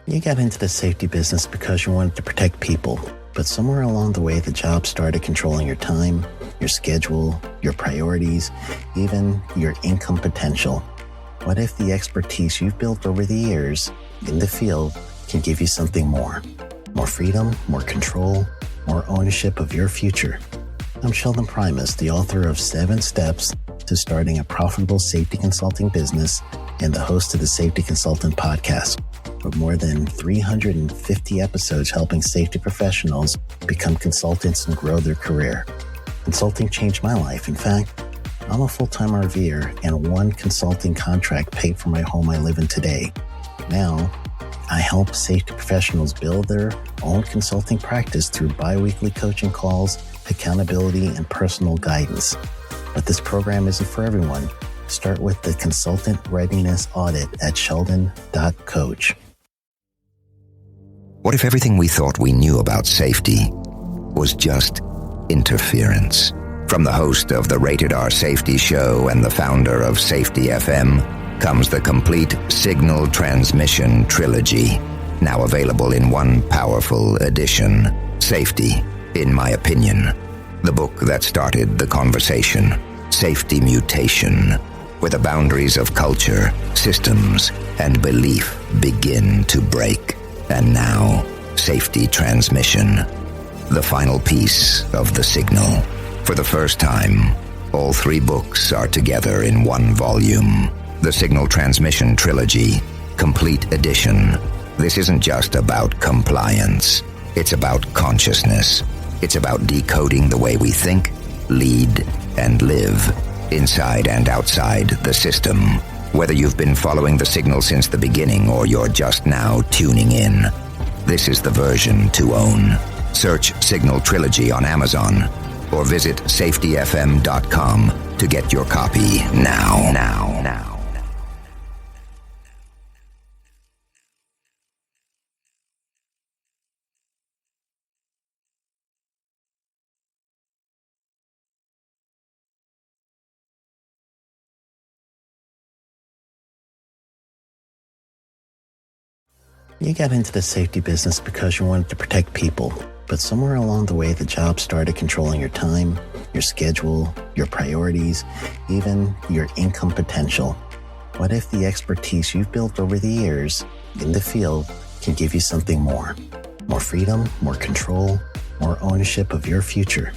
You got into the safety business because you wanted to protect people, but somewhere along the way the job started controlling your time, your schedule, your priorities, even your income potential. What if the expertise you've built over the years in the field can give you something more? More freedom, more control, more ownership of your future. I'm Sheldon Primus, the author of 7 Steps to Starting a Profitable Safety Consulting Business and the host of the Safety Consultant Podcast, with more than 350 episodes helping safety professionals become consultants and grow their career. Consulting changed my life. In fact, I'm a full-time RVer, and one consulting contract paid for my home I live in today. Now, I help safety professionals build their own consulting practice through bi-weekly coaching calls, accountability, and personal guidance. But this program isn't for everyone. Start with the Consultant Readiness Audit at sheldon.coach. What if everything we thought we knew about safety was just interference? From the host of the Rated R Safety Show and the founder of Safety FM comes the complete signal transmission trilogy, now available in one powerful edition. Safety, in my opinion, the book that started the conversation. Safety Mutation, where the boundaries of culture, systems, and belief begin to break. And now, Safety Transmission, the final piece of the signal. For the first time, all 3 books are together in one volume. The Signal Transmission Trilogy, Complete Edition. This isn't just about compliance. It's about consciousness. It's about decoding the way we think, lead, and live, inside and outside the system. Whether you've been following the signal since the beginning or you're just now tuning in, this is the version to own. Search Signal Trilogy on Amazon or visit safetyfm.com to get your copy now. You got into the safety business because you wanted to protect people, but somewhere along the way the job started controlling your time, your schedule, your priorities, even your income potential. What if the expertise you've built over the years in the field can give you something more? More freedom, more control, more ownership of your future.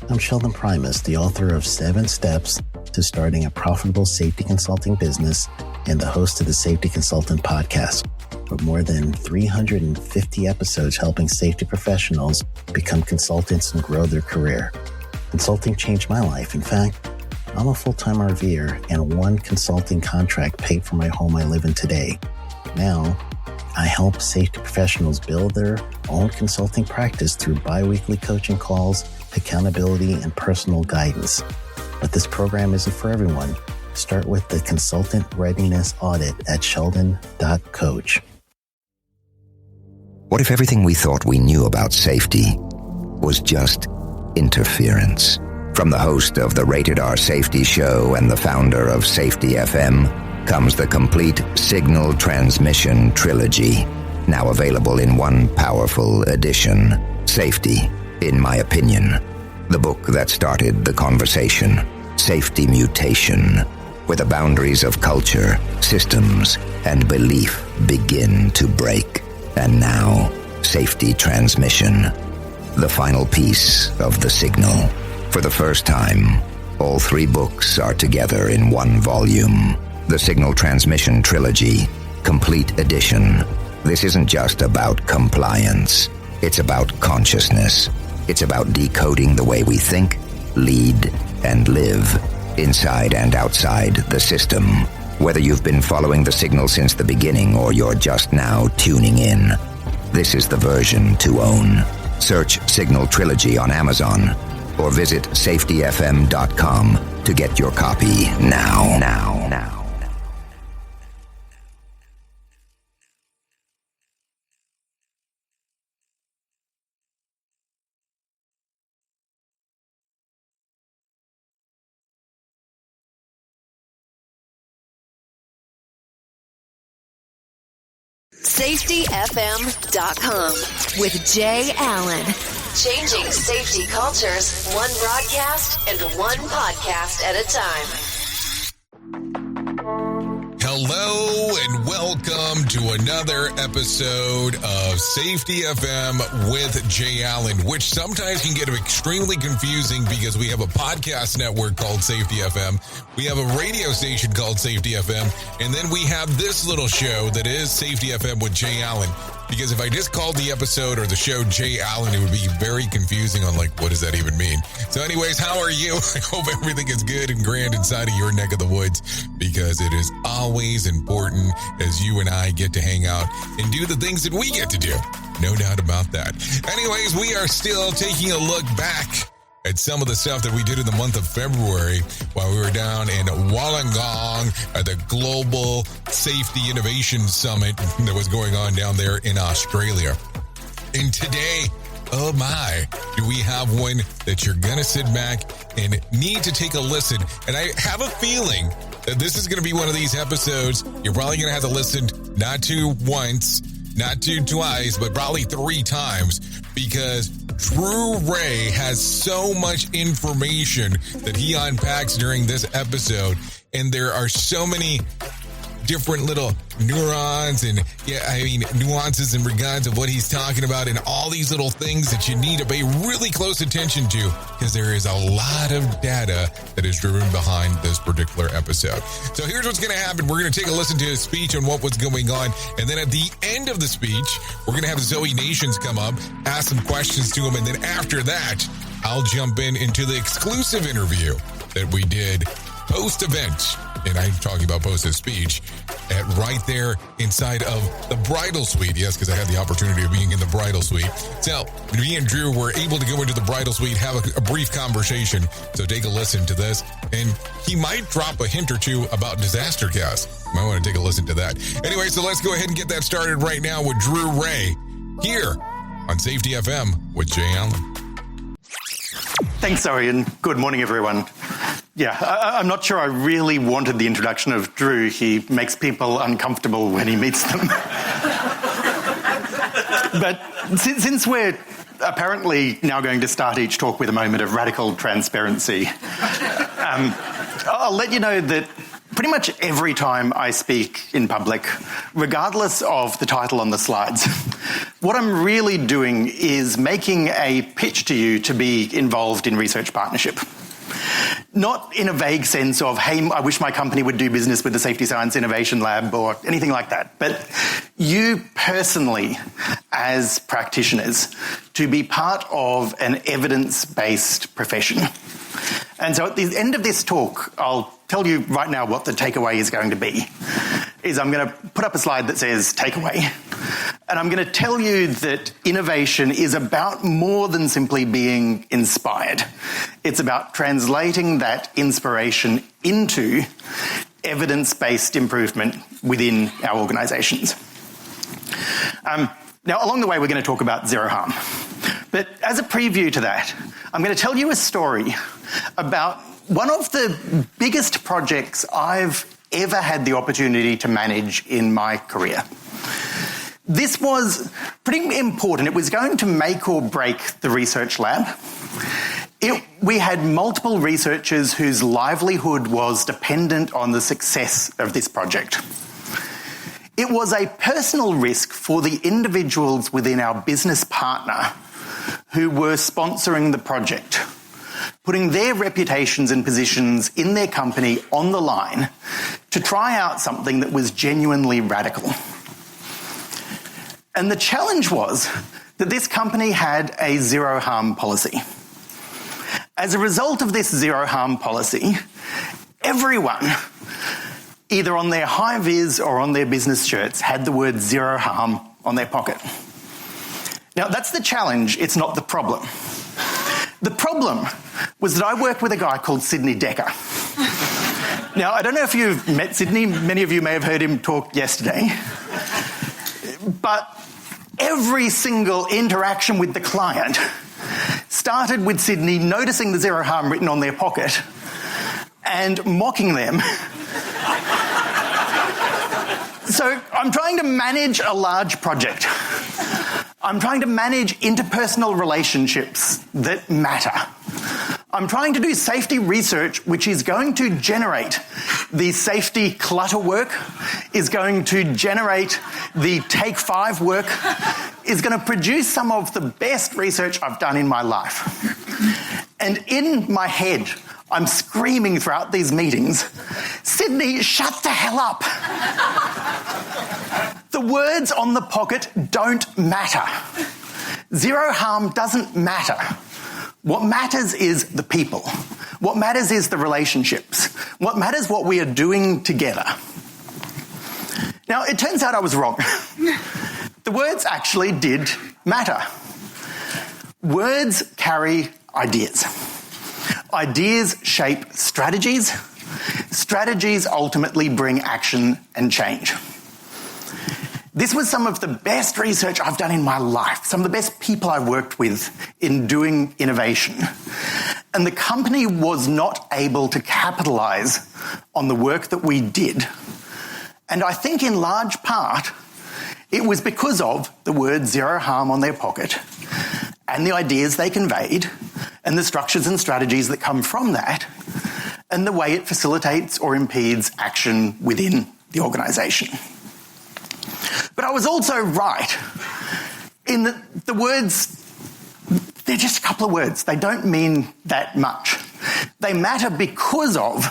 I'm Sheldon Primus, the author of 7 Steps to Starting a Profitable Safety Consulting Business and the host of the Safety Consultant Podcast, with more than 350 episodes helping safety professionals become consultants and grow their career. Consulting changed my life. In fact, I'm a full-time RVer, and one consulting contract paid for my home I live in today. Now, I help safety professionals build their own consulting practice through bi-weekly coaching calls, accountability, and personal guidance. But this program isn't for everyone. Start with the Consultant Readiness Audit at sheldon.coach. What if everything we thought we knew about safety was just interference? From the host of the Rated R Safety Show and the founder of Safety FM comes the complete signal transmission trilogy, now available in one powerful edition. Safety, in my opinion, the book that started the conversation. Safety Mutation, where the boundaries of culture, systems, and belief begin to break. And now, Safety Transmission, the final piece of the signal. For the first time, all 3 books are together in one volume. The Signal Transmission Trilogy, Complete Edition. This isn't just about compliance. It's about consciousness. It's about decoding the way we think, lead, and live, inside and outside the system. Whether you've been following the signal since the beginning or you're just now tuning in, this is the version to own. Search Signal Trilogy on Amazon or visit safetyfm.com to get your copy now. SafetyFM.com with Jay Allen. Changing safety cultures, one broadcast and one podcast at a time. Hello and welcome to another episode of Safety FM with Jay Allen, which sometimes can get extremely confusing because we have a podcast network called Safety FM. We have a radio station called Safety FM. And then we have this little show that is Safety FM with Jay Allen. Because if I just called the episode or the show Jay Allen, it would be very confusing on what does that even mean? So anyways, how are you? I hope everything is good and grand inside of your neck of the woods, because it is always important as you and I get to hang out and do the things that we get to do. No doubt about that. Anyways, we are still taking a look back at some of the stuff that we did in the month of February while we were down in Wollongong at the Global Safety Innovation Summit that was going on down there in Australia. And today, oh my, do we have one that you're going to sit back and need to take a listen. And I have a feeling that this is going to be one of these episodes you're probably going to have to listen not to once, not to twice, but probably 3 times, because Drew Ray has so much information that he unpacks during this episode, and there are so many different little nuances in regards of what he's talking about, and all these little things that you need to pay really close attention to, because there is a lot of data that is driven behind this particular episode. So here's what's going to happen. We're going to take a listen to his speech on what was going on, and then at the end of the speech, we're going to have Zoe Nations come up, ask some questions to him, and then after that, I'll jump into the exclusive interview that we did post-event. And I'm talking about post his speech at right there inside of the bridal suite. Yes, because I had the opportunity of being in the bridal suite. So me and Drew were able to go into the bridal suite, have a brief conversation. So take a listen to this. And he might drop a hint or two about disaster cast. You might want to take a listen to that. Anyway, so let's go ahead and get that started right now with Drew Ray here on Safety FM with Jay Allen. Thanks, Zoe, and good morning, everyone. Yeah, I'm not sure I really wanted the introduction of Drew. He makes people uncomfortable when he meets them. But since we're apparently now going to start each talk with a moment of radical transparency, I'll let you know that pretty much every time I speak in public, regardless of the title on the slides, what I'm really doing is making a pitch to you to be involved in research partnership. Not in a vague sense of, hey, I wish my company would do business with the Safety Science Innovation Lab or anything like that, but you personally, as practitioners, to be part of an evidence-based profession. And so at the end of this talk, I'll tell you right now what the takeaway is going to be. I'm going to put up a slide that says takeaway. And I'm going to tell you that innovation is about more than simply being inspired. It's about translating that inspiration into evidence-based improvement within our organisations. Now, along the way, we're going to talk about zero harm. But as a preview to that, I'm going to tell you a story about one of the biggest projects I've ever had the opportunity to manage in my career. This was pretty important. It was going to make or break the research lab. We had multiple researchers whose livelihood was dependent on the success of this project. It was a personal risk for the individuals within our business partner who were sponsoring the project, putting their reputations and positions in their company on the line to try out something that was genuinely radical. And the challenge was that this company had a zero harm policy. As a result of this zero harm policy, everyone, either on their high-vis or on their business shirts, had the word zero harm on their pocket. Now, that's the challenge, it's not the problem. The problem was that I worked with a guy called Sydney Decker. Now, I don't know if you've met Sydney, many of you may have heard him talk yesterday, but every single interaction with the client started with Sydney noticing the zero harm written on their pocket and mocking them. So So I'm trying to manage a large project. I'm trying to manage interpersonal relationships that matter. I'm trying to do safety research which is going to generate the safety clutter work, is going to generate the take 5 work, is going to produce some of the best research I've done in my life. And in my head, I'm screaming throughout these meetings, Sydney, shut the hell up. The words on the pocket don't matter. Zero harm doesn't matter. What matters is the people. What matters is the relationships. What matters what we are doing together. Now, it turns out I was wrong. The words actually did matter. Words carry ideas. Ideas shape strategies. Strategies ultimately bring action and change. This was some of the best research I've done in my life, some of the best people I've worked with in doing innovation. And the company was not able to capitalize on the work that we did. And I think in large part, it was because of the word zero harm on their pocket and the ideas they conveyed and the structures and strategies that come from that and the way it facilitates or impedes action within the organisation. But I was also right in that the words, they're just a couple of words. They don't mean that much. They matter because of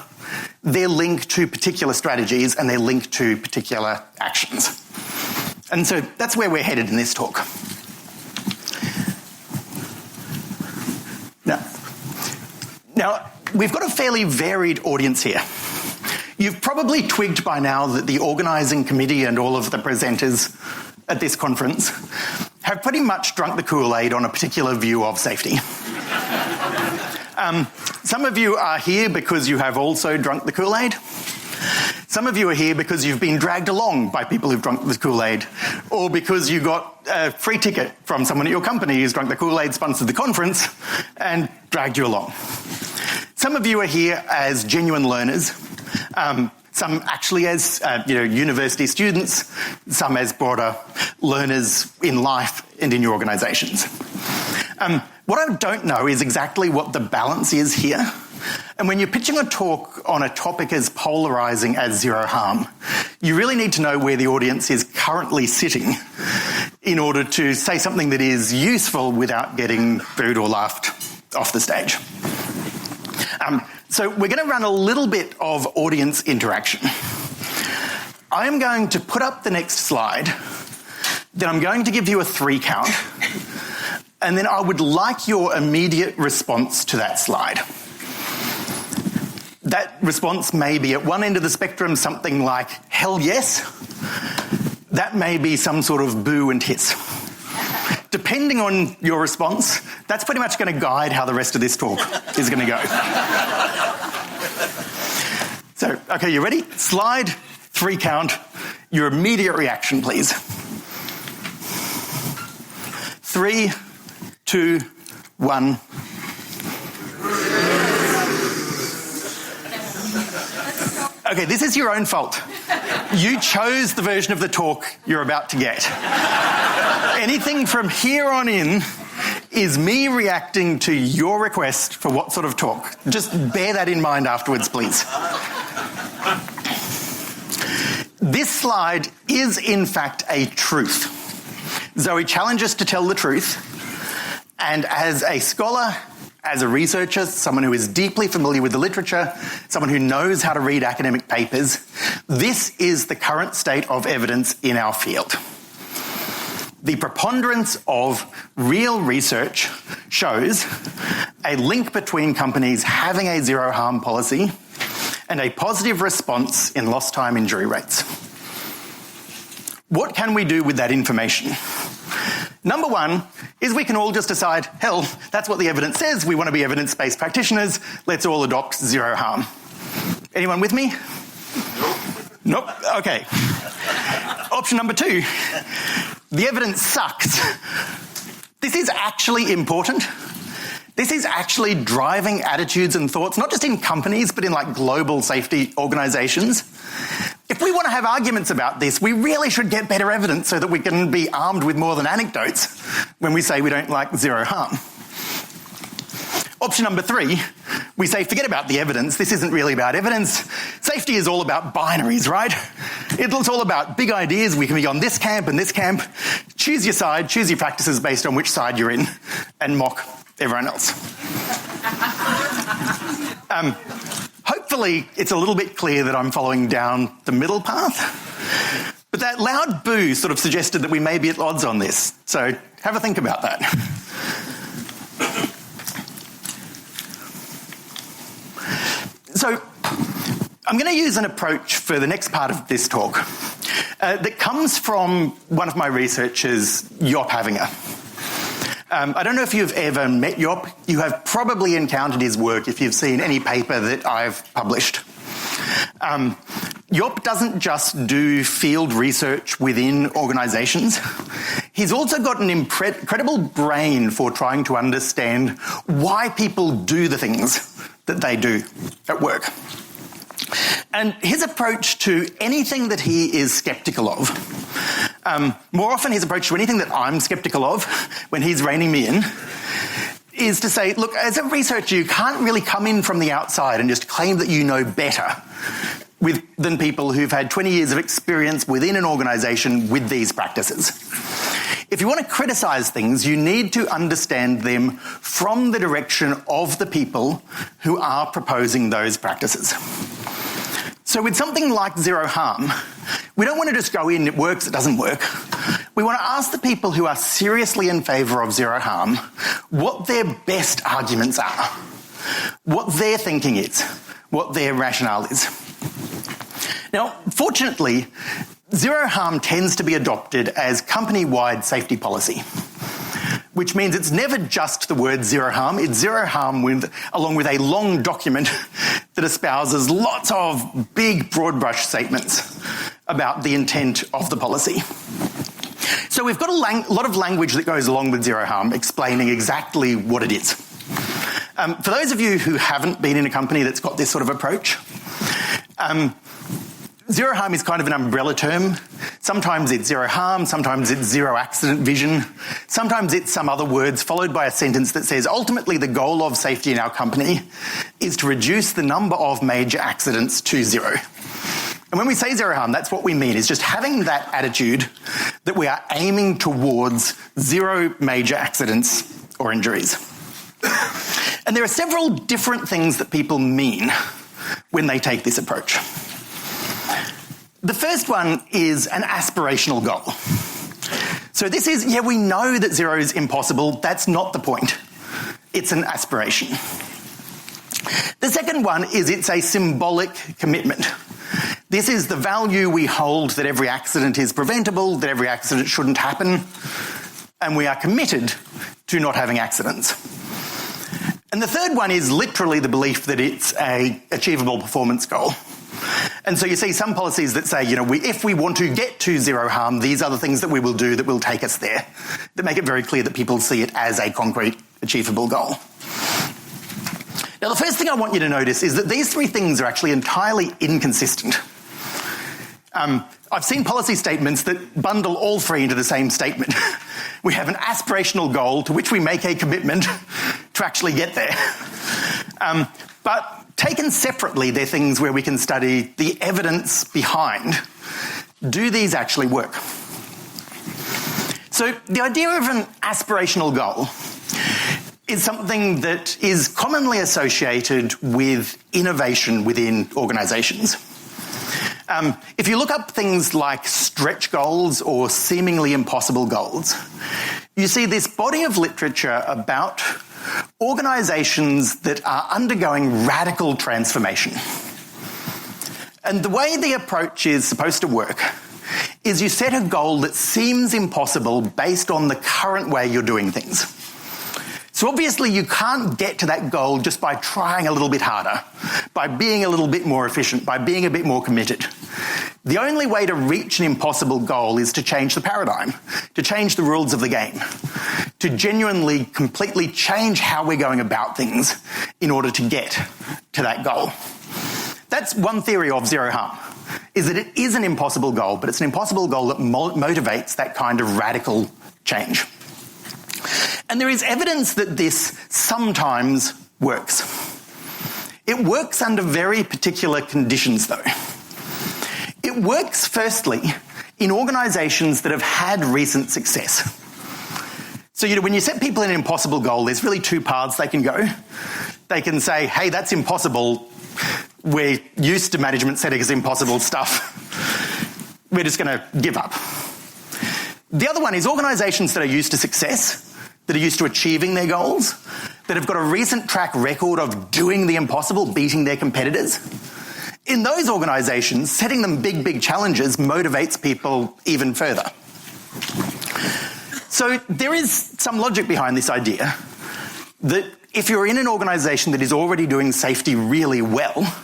their link to particular strategies and their link to particular actions. And so that's where we're headed in this talk. Now, we've got a fairly varied audience here. You've probably twigged by now that the organising committee and all of the presenters at this conference have pretty much drunk the Kool-Aid on a particular view of safety. Some of you are here because you have also drunk the Kool-Aid. Some of you are here because you've been dragged along by people who've drunk the Kool-Aid, or because you got a free ticket from someone at your company who's drunk the Kool-Aid, sponsored the conference, and dragged you along. Some of you are here as genuine learners. Some actually as university students, some as broader learners in life and in your organisations. What I don't know is exactly what the balance is here. And when you're pitching a talk on a topic as polarising as zero harm, you really need to know where the audience is currently sitting in order to say something that is useful without getting booed or laughed off the stage. So we're going to run a little bit of audience interaction. I am going to put up the next slide, then I'm going to give you a 3 count, and then I would like your immediate response to that slide. That response may be at one end of the spectrum something like, hell yes. That may be some sort of boo and hiss. Depending on your response, that's pretty much going to guide how the rest of this talk is going to go. So, okay, you ready? Slide, 3 count, your immediate reaction, please. 3, 2, 1. Okay, this is your own fault. You chose the version of the talk you're about to get. Anything from here on in is me reacting to your request for what sort of talk. Just bear that in mind afterwards, please. This slide is, in fact, a truth. Zoe challenged us to tell the truth, and as a scholar, as a researcher, someone who is deeply familiar with the literature, someone who knows how to read academic papers, this is the current state of evidence in our field. The preponderance of real research shows a link between companies having a zero harm policy and a positive response in lost time injury rates. What can we do with that information? Number one is we can all just decide, hell, that's what the evidence says. We want to be evidence-based practitioners. Let's all adopt zero harm. Anyone with me? Nope. Okay. Option number 2. The evidence sucks. This is actually important This is actually driving attitudes and thoughts, not just in companies, but in like global safety organizations. If we want to have arguments about this, we really should get better evidence so that we can be armed with more than anecdotes when we say we don't like zero harm. Option number 3, we say forget about the evidence. This isn't really about evidence. Safety is all about binaries, right? It's all about big ideas. We can be on this camp and this camp. Choose your side, choose your practices based on which side you're in, and mock everyone else. Hopefully, it's a little bit clear that I'm following down the middle path. But that loud boo sort of suggested that we may be at odds on this. So have a think about that. So I'm going to use an approach for the next part of this talk that comes from one of my researchers, Job Havinger. I don't know if you've ever met Job. You have probably encountered his work if you've seen any paper that I've published. Job doesn't just do field research within organisations. He's also got an incredible brain for trying to understand why people do the things that they do at work. And his approach to anything that he is sceptical of, more often his approach to anything that I'm sceptical of when he's reining me in, is to say, look, as a researcher, you can't really come in from the outside and just claim that you know better than people who've had 20 years of experience within an organisation with these practices. If you want to criticise things, you need to understand them from the direction of the people who are proposing those practices. So with something like zero harm, we don't want to just go in, it works, it doesn't work. We want to ask the people who are seriously in favour of zero harm what their best arguments are, what their thinking is, what their rationale is. Now, fortunately, zero harm tends to be adopted as company-wide safety policy, which means it's never just the word zero harm, it's zero harm along with a long document that espouses lots of big broad brush statements about the intent of the policy. So we've got a lot of language that goes along with zero harm explaining exactly what it is. For those of you who haven't been in a company that's got this sort of approach, zero harm is kind of an umbrella term. Sometimes it's zero harm, sometimes it's zero accident vision, sometimes it's some other words followed by a sentence that says ultimately the goal of safety in our company is to reduce the number of major accidents to zero. And when we say zero harm, that's what we mean, is just having that attitude that we are aiming towards zero major accidents or injuries. And there are several different things that people mean when they take this approach. The first one is an aspirational goal. So this is, we know that zero is impossible. That's not the point. It's an aspiration. The second one is it's a symbolic commitment. This is the value we hold that every accident is preventable, that every accident shouldn't happen, and we are committed to not having accidents. And the third one is literally the belief that it's an achievable performance goal. And so you see some policies that say, if we want to get to zero harm, these are the things that we will do that will take us there, that make it very clear that people see it as a concrete, achievable goal. Now, the first thing I want you to notice is that these three things are actually entirely inconsistent. I've seen policy statements that bundle all three into the same statement. We have an aspirational goal to which we make a commitment to actually get there. But taken separately, they're things where we can study the evidence behind. Do these actually work? So the idea of an aspirational goal is something that is commonly associated with innovation within organisations. If you look up things like stretch goals or seemingly impossible goals, you see this body of literature about organisations that are undergoing radical transformation. And the way the approach is supposed to work is you set a goal that seems impossible based on the current way you're doing things. So obviously you can't get to that goal just by trying a little bit harder, by being a little bit more efficient, by being a bit more committed. The only way to reach an impossible goal is to change the paradigm, to change the rules of the game, to genuinely, completely change how we're going about things in order to get to that goal. That's one theory of zero harm, is that it is an impossible goal, but it's an impossible goal that motivates that kind of radical change. And there is evidence that this sometimes works. It works under very particular conditions, though. It works, firstly, in organisations that have had recent success. So, when you set people an impossible goal, there's really two paths they can go. They can say, hey, that's impossible. We're used to management setting as impossible stuff. We're just going to give up. The other one is organisations that are used to success, that are used to achieving their goals, that have got a recent track record of doing the impossible, beating their competitors. In those organisations, setting them big challenges motivates people even further. So there is some logic behind this idea that if you're in an organisation that is already doing safety really well,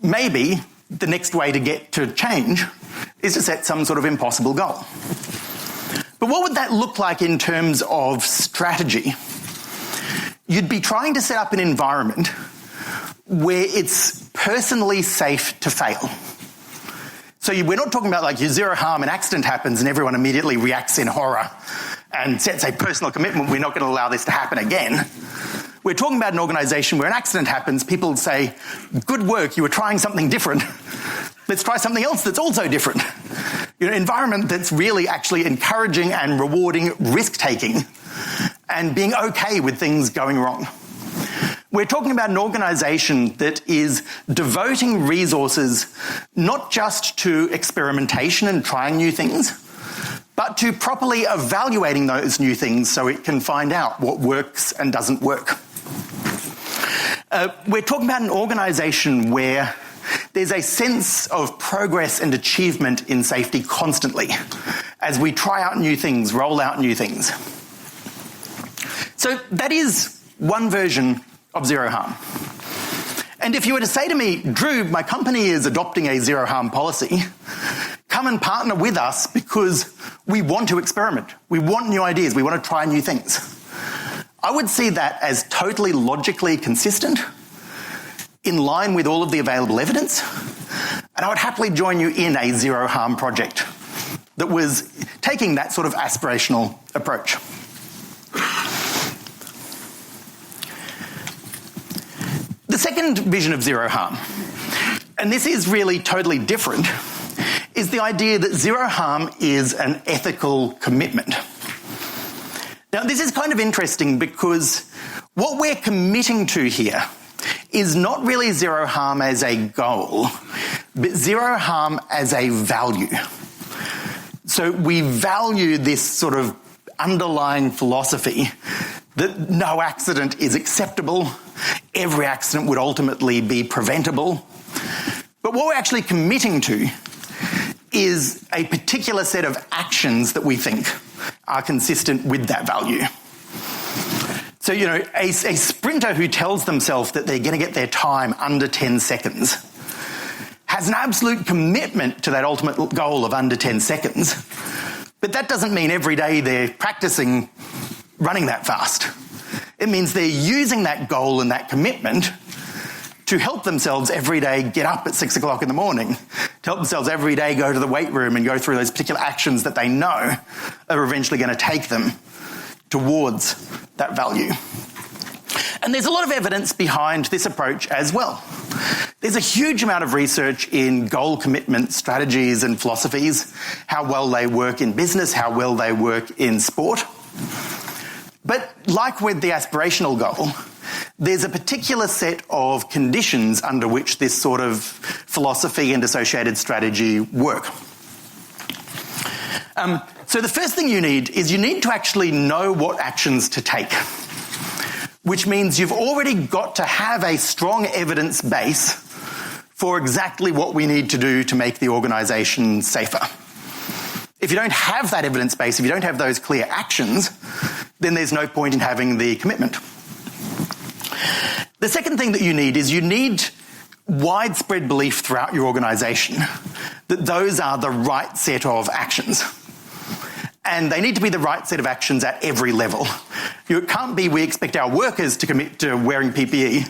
maybe the next way to get to change is to set some sort of impossible goal. But what would that look like in terms of strategy? You'd be trying to set up an environment where it's personally safe to fail. So we're not talking about like your zero harm, an accident happens and everyone immediately reacts in horror and sets a personal commitment, we're not going to allow this to happen again. We're talking about an organisation where an accident happens, people say, good work, you were trying something different. Let's try something else that's also different. An environment that's really actually encouraging and rewarding risk-taking and being okay with things going wrong. We're talking about an organisation that is devoting resources not just to experimentation and trying new things, but to properly evaluating those new things so it can find out what works and doesn't work. We're talking about an organisation where there's a sense of progress and achievement in safety constantly as we try out new things, roll out new things. So that is one version of zero harm. And if you were to say to me, Drew, my company is adopting a zero harm policy, come and partner with us because we want to experiment. We want new ideas. We want to try new things. I would see that as totally logically consistent, in line with all of the available evidence, and I would happily join you in a zero harm project that was taking that sort of aspirational approach. The second vision of zero harm, and this is really totally different, is the idea that zero harm is an ethical commitment. Now, this is kind of interesting because what we're committing to here is not really zero harm as a goal, but zero harm as a value. So we value this sort of underlying philosophy that no accident is acceptable, every accident would ultimately be preventable. But what we're actually committing to is a particular set of actions that we think are consistent with that value. So, a sprinter who tells themselves that they're going to get their time under 10 seconds has an absolute commitment to that ultimate goal of under 10 seconds. But that doesn't mean every day they're practicing running that fast. It means they're using that goal and that commitment to help themselves every day get up at 6 o'clock in the morning, to help themselves every day go to the weight room and go through those particular actions that they know are eventually going to take them towards that value. And there's a lot of evidence behind this approach as well. There's a huge amount of research in goal commitment strategies and philosophies, how well they work in business, how well they work in sport. But like with the aspirational goal, there's a particular set of conditions under which this sort of philosophy and associated strategy work. So the first thing you need to actually know what actions to take, which means you've already got to have a strong evidence base for exactly what we need to do to make the organisation safer. If you don't have that evidence base, if you don't have those clear actions, then there's no point in having the commitment. The second thing that you need widespread belief throughout your organisation that those are the right set of actions. And they need to be the right set of actions at every level. It can't be we expect our workers to commit to wearing PPE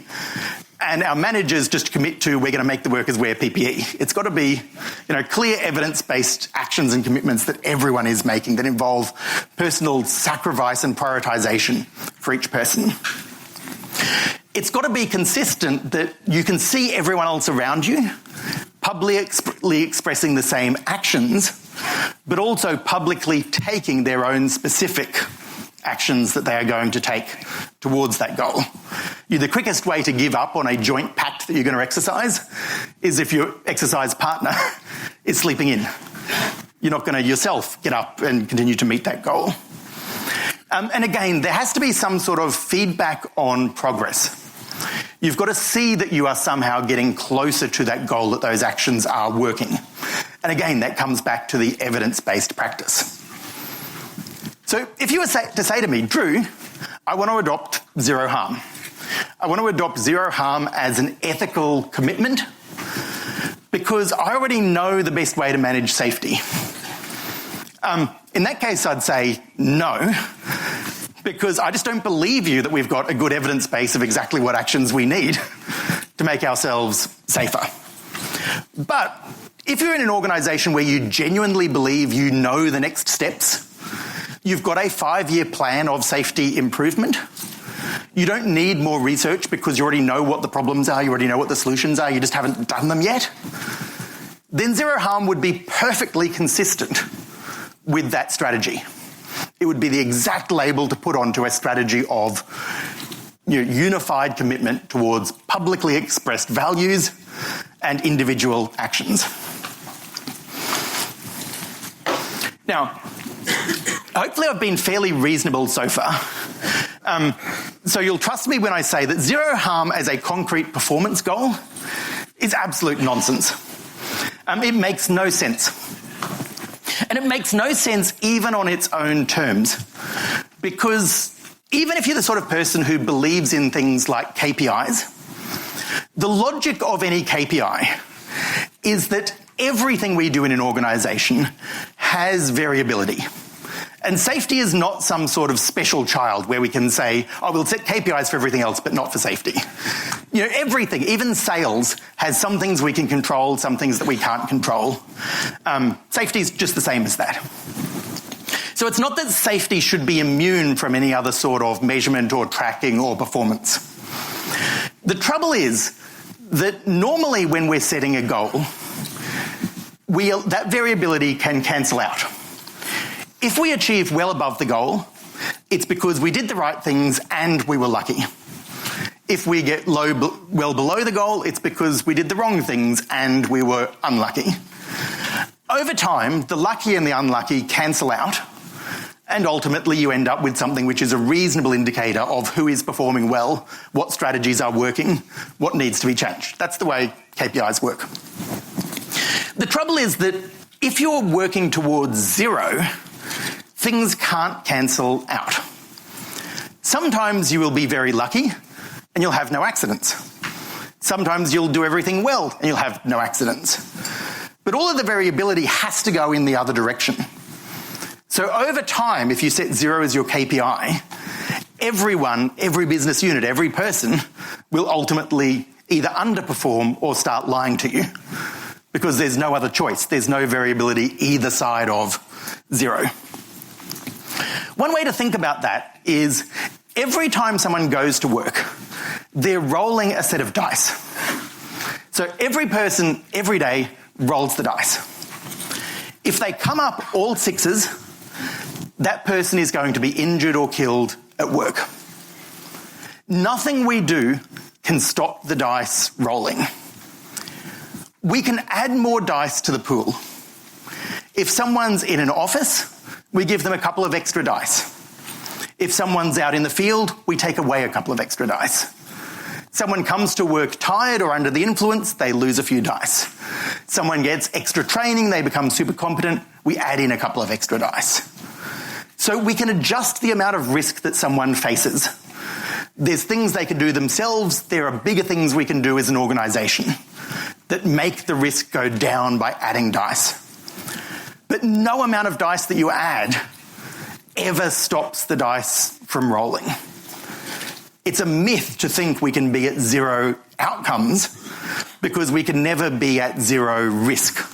and our managers just commit to we're going to make the workers wear PPE. It's got to be, clear evidence-based actions and commitments that everyone is making that involve personal sacrifice and prioritisation for each person. It's got to be consistent that you can see everyone else around you publicly expressing the same actions, but also publicly taking their own specific actions that they are going to take towards that goal. The quickest way to give up on a joint pact that you're going to exercise is if your exercise partner is sleeping in. You're not going to yourself get up and continue to meet that goal. And again, there has to be some sort of feedback on progress. You've got to see that you are somehow getting closer to that goal, that those actions are working. And again, that comes back to the evidence-based practice. So if you were to say to me, Drew, I want to adopt zero harm. I want to adopt zero harm as an ethical commitment because I already know the best way to manage safety. In that case, I'd say no, because I just don't believe you that we've got a good evidence base of exactly what actions we need to make ourselves safer. But if you're in an organisation where you genuinely believe you know the next steps, you've got a 5-year plan of safety improvement, you don't need more research because you already know what the problems are, you already know what the solutions are, you just haven't done them yet, then zero harm would be perfectly consistent with that strategy. It would be the exact label to put onto a strategy of unified commitment towards publicly expressed values and individual actions. Now, hopefully I've been fairly reasonable so far. So you'll trust me when I say that zero harm as a concrete performance goal is absolute nonsense. It makes no sense. And it makes no sense even on its own terms, because even if you're the sort of person who believes in things like KPIs, the logic of any KPI is that everything we do in an organisation has variability. And safety is not some sort of special child where we can say, we'll set KPIs for everything else, but not for safety. Everything, even sales, has some things we can control, some things that we can't control. Safety is just the same as that. So it's not that safety should be immune from any other sort of measurement or tracking or performance. The trouble is that normally when we're setting a goal, that variability can cancel out. If we achieve well above the goal, it's because we did the right things and we were lucky. If we get well below the goal, it's because we did the wrong things and we were unlucky. Over time, the lucky and the unlucky cancel out, and ultimately you end up with something which is a reasonable indicator of who is performing well, what strategies are working, what needs to be changed. That's the way KPIs work. The trouble is that if you're working towards zero, things can't cancel out. Sometimes you will be very lucky and you'll have no accidents. Sometimes you'll do everything well and you'll have no accidents. But all of the variability has to go in the other direction. So over time, if you set zero as your KPI, everyone, every business unit, every person will ultimately either underperform or start lying to you because there's no other choice. There's no variability either side of zero. One way to think about that is every time someone goes to work, they're rolling a set of dice. So every person, every day, rolls the dice. If they come up all sixes, that person is going to be injured or killed at work. Nothing we do can stop the dice rolling. We can add more dice to the pool. If someone's in an office, we give them a couple of extra dice. If someone's out in the field, we take away a couple of extra dice. Someone comes to work tired or under the influence, they lose a few dice. Someone gets extra training, they become super competent, we add in a couple of extra dice. So we can adjust the amount of risk that someone faces. There's things they can do themselves. There are bigger things we can do as an organisation that make the risk go down by adding dice. But no amount of dice that you add ever stops the dice from rolling. It's a myth to think we can be at zero outcomes because we can never be at zero risk.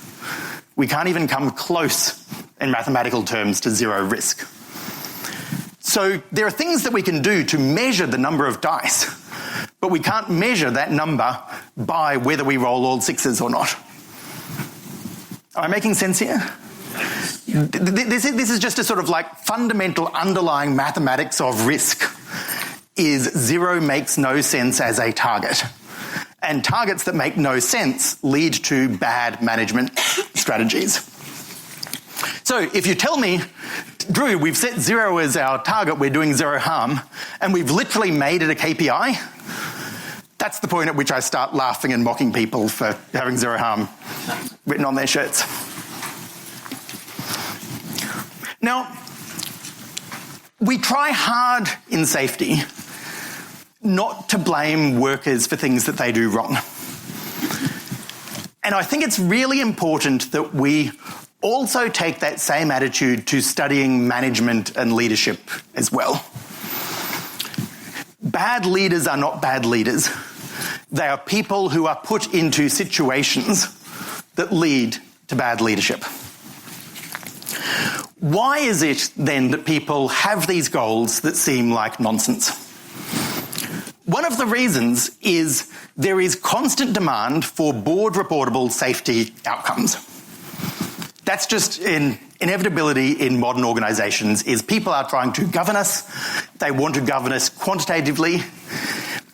We can't even come close in mathematical terms to zero risk. So there are things that we can do to measure the number of dice, but we can't measure that number by whether we roll all sixes or not. Am I making sense here? This is just a sort of like fundamental underlying mathematics of risk. Is zero makes no sense as a target. And targets that make no sense lead to bad management strategies. So if you tell me, Drew, we've set zero as our target, we're doing zero harm, and we've literally made it a KPI, that's the point at which I start laughing and mocking people for having zero harm written on their shirts. Now, we try hard in safety not to blame workers for things that they do wrong. And I think it's really important that we also take that same attitude to studying management and leadership as well. Bad leaders are not bad leaders. They are people who are put into situations that lead to bad leadership. Why is it then that people have these goals that seem like nonsense? One of the reasons is there is constant demand for board reportable safety outcomes. That's just an inevitability in modern organisations, is people are trying to govern us. They want to govern us quantitatively.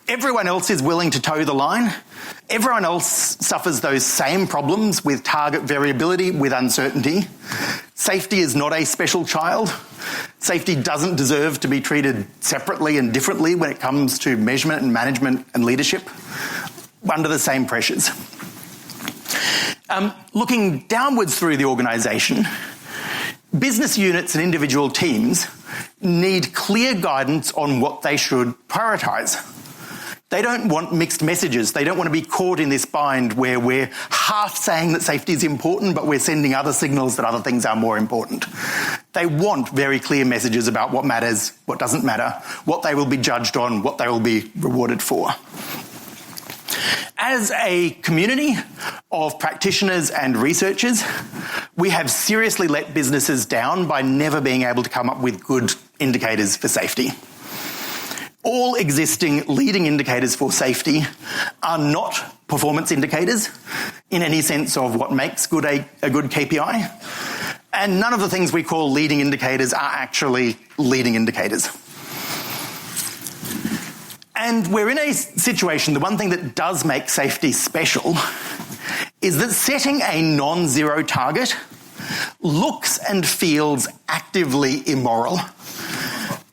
Everyone else is willing to toe the line. Everyone else suffers those same problems with target variability, with uncertainty. Safety is not a special child. Safety doesn't deserve to be treated separately and differently when it comes to measurement and management and leadership under the same pressures. Looking downwards through the organisation, business units and individual teams need clear guidance on what they should prioritise. They don't want mixed messages. They don't want to be caught in this bind where we're half saying that safety is important, but we're sending other signals that other things are more important. They want very clear messages about what matters, what doesn't matter, what they will be judged on, what they will be rewarded for. As a community of practitioners and researchers, we have seriously let businesses down by never being able to come up with good indicators for safety. All existing leading indicators for safety are not performance indicators in any sense of what makes good a good KPI. And none of the things we call leading indicators are actually leading indicators. And we're in a situation, the one thing that does make safety special is that setting a non-zero target looks and feels actively immoral,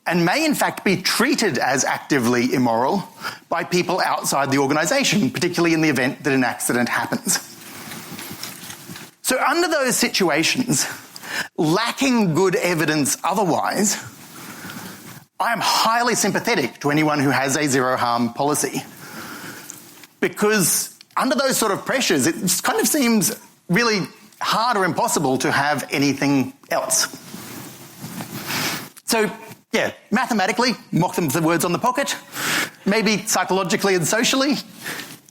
and may in fact be treated as actively immoral by people outside the organisation, particularly in the event that an accident happens. So under those situations, lacking good evidence otherwise, I am highly sympathetic to anyone who has a zero harm policy, because under those sort of pressures, it kind of seems really hard or impossible to have anything else. So, yeah, mathematically, mock them for the words on the pocket. Maybe psychologically and socially,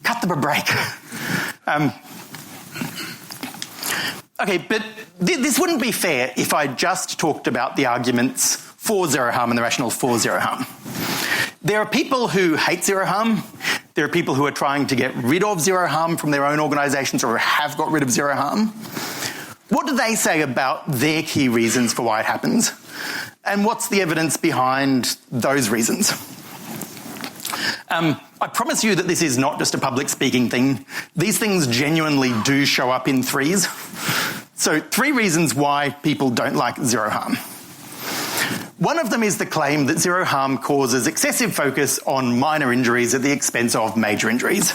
cut them a break. Okay, but this wouldn't be fair if I just talked about the arguments for zero harm and the rationale for zero harm. There are people who hate zero harm. There are people who are trying to get rid of zero harm from their own organisations or have got rid of zero harm. What do they say about their key reasons for why it happens? And what's the evidence behind those reasons? I promise you that this is not just a public speaking thing. These things genuinely do show up in threes. So 3 reasons why people don't like zero harm. One of them is the claim that zero harm causes excessive focus on minor injuries at the expense of major injuries.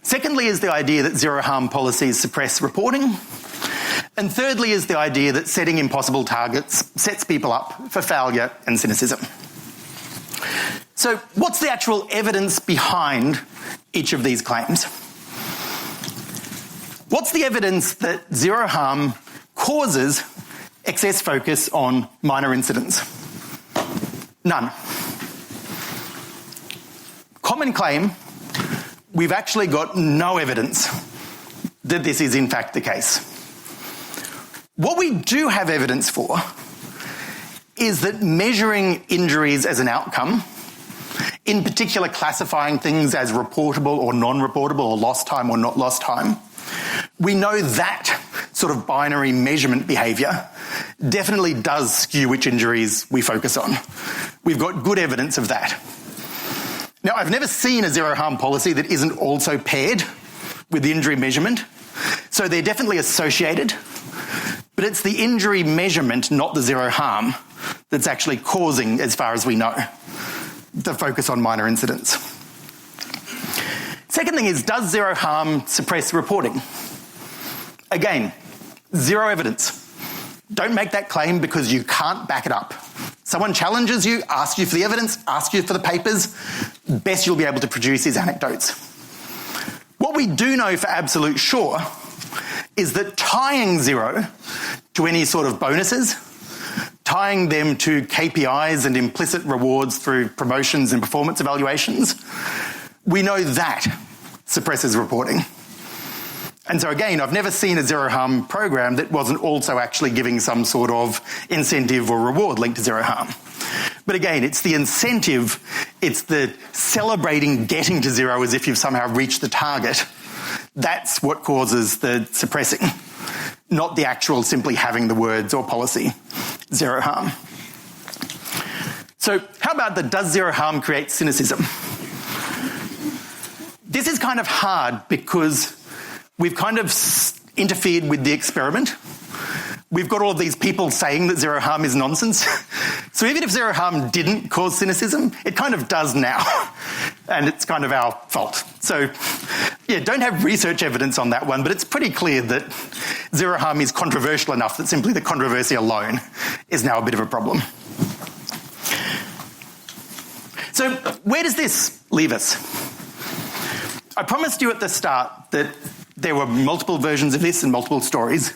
Secondly is the idea that zero harm policies suppress reporting. And thirdly is the idea that setting impossible targets sets people up for failure and cynicism. So what's the actual evidence behind each of these claims? What's the evidence that zero harm causes excess focus on minor incidents? None. Common claim, we've actually got no evidence that this is in fact the case. What we do have evidence for is that measuring injuries as an outcome, in particular classifying things as reportable or non-reportable or lost time or not lost time, we know that sort of binary measurement behaviour definitely does skew which injuries we focus on. We've got good evidence of that. Now, I've never seen a zero harm policy that isn't also paired with the injury measurement, so they're definitely associated, but it's the injury measurement, not the zero harm, that's actually causing, as far as we know, the focus on minor incidents. Second thing is, does zero harm suppress reporting? Again, zero evidence. Don't make that claim because you can't back it up. Someone challenges you, asks you for the evidence, asks you for the papers, best you'll be able to produce is anecdotes. What we do know for absolute sure is that tying zero to any sort of bonuses, tying them to KPIs and implicit rewards through promotions and performance evaluations, we know that suppresses reporting. And so again, I've never seen a zero harm program that wasn't also actually giving some sort of incentive or reward linked to zero harm. But again, it's the incentive, it's the celebrating getting to zero as if you've somehow reached the target. That's what causes the suppressing, not the actual simply having the words or policy, zero harm. So how about the does zero harm create cynicism? This is kind of hard because we've kind of interfered with the experiment. We've got all of these people saying that zero harm is nonsense. So even if zero harm didn't cause cynicism, it kind of does now. And it's kind of our fault. So yeah, don't have research evidence on that one, but it's pretty clear that zero harm is controversial enough that simply the controversy alone is now a bit of a problem. So where does this leave us? I promised you at the start that there were multiple versions of this and multiple stories,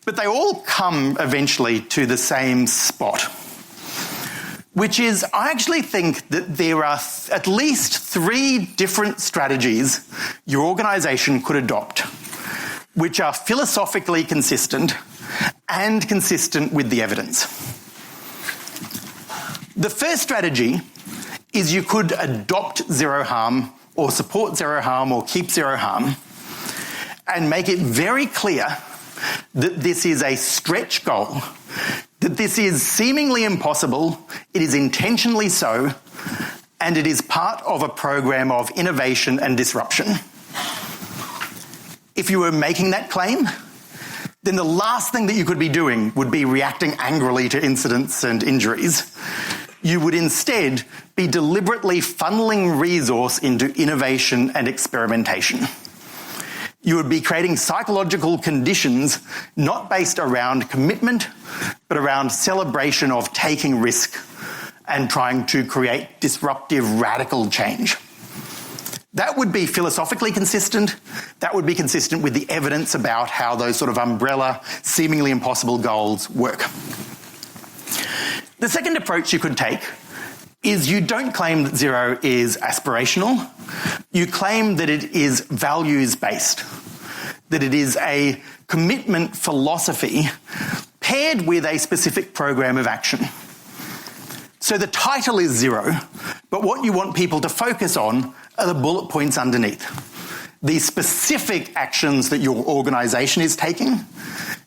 but they all come eventually to the same spot, which is I actually think that there are at least 3 different strategies your organisation could adopt, which are philosophically consistent and consistent with the evidence. The first strategy is you could adopt zero harm or support zero harm or keep zero harm and make it very clear that this is a stretch goal, that this is seemingly impossible, it is intentionally so, and it is part of a program of innovation and disruption. If you were making that claim, then the last thing that you could be doing would be reacting angrily to incidents and injuries. You would instead be deliberately funneling resource into innovation and experimentation. You would be creating psychological conditions not based around commitment, but around celebration of taking risk and trying to create disruptive, radical change. That would be philosophically consistent. That would be consistent with the evidence about how those sort of umbrella, seemingly impossible goals work. The second approach you could take is you don't claim that zero is aspirational. You claim that it is values-based, that it is a commitment philosophy paired with a specific program of action. So the title is zero, but what you want people to focus on are the bullet points underneath. The specific actions that your organisation is taking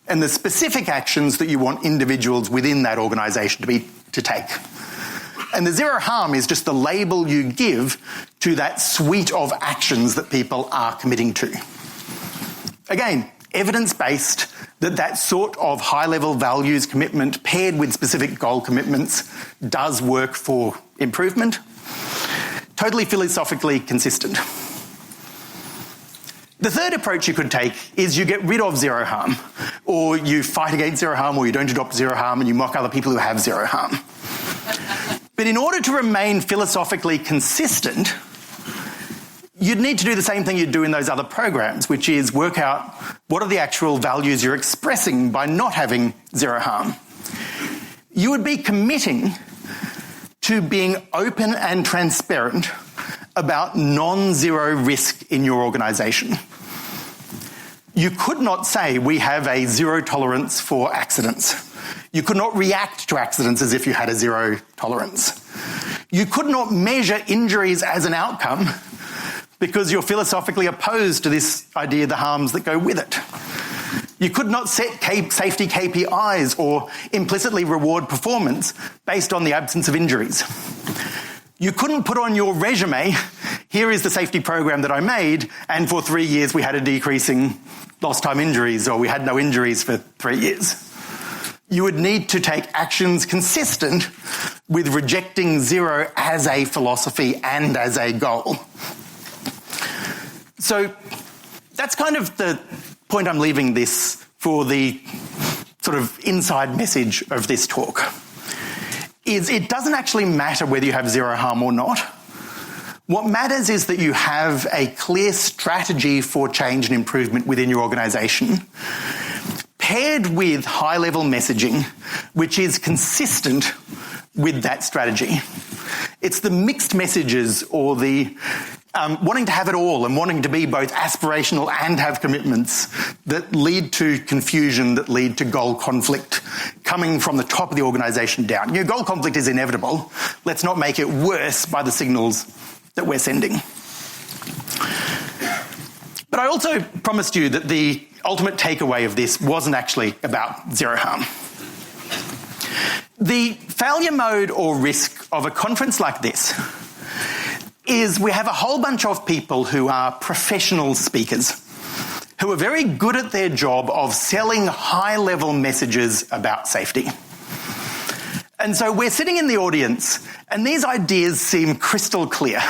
and the specific actions that you want individuals within that organisation to take. And the zero harm is just the label you give to that suite of actions that people are committing to. Again, evidence-based, that sort of high-level values commitment paired with specific goal commitments does work for improvement. Totally philosophically consistent. The third approach you could take is you get rid of zero harm, or you fight against zero harm, or you don't adopt zero harm and you mock other people who have zero harm. But in order to remain philosophically consistent, you'd need to do the same thing you'd do in those other programs, which is work out what are the actual values you're expressing by not having zero harm. You would be committing to being open and transparent about non-zero risk in your organisation. You could not say we have a zero tolerance for accidents. You could not react to accidents as if you had a zero tolerance. You could not measure injuries as an outcome because you're philosophically opposed to this idea of the harms that go with it. You could not set safety KPIs or implicitly reward performance based on the absence of injuries. You couldn't put on your resume, here is the safety program that I made, and for 3 years we had a decreasing lost time injuries, or we had no injuries for 3 years. You would need to take actions consistent with rejecting zero as a philosophy and as a goal. So that's kind of the point I'm leaving this for the sort of inside message of this talk. Is it doesn't actually matter whether you have zero harm or not. What matters is that you have a clear strategy for change and improvement within your organisation, paired with high-level messaging, which is consistent with that strategy. It's the mixed messages or the wanting to have it all and wanting to be both aspirational and have commitments that lead to confusion, that lead to goal conflict coming from the top of the organisation down. Your goal conflict is inevitable. Let's not make it worse by the signals that we're sending. But I also promised you that the ultimate takeaway of this wasn't actually about zero harm. The failure mode or risk of a conference like this is we have a whole bunch of people who are professional speakers, who are very good at their job of selling high-level messages about safety. And so we're sitting in the audience, and these ideas seem crystal clear.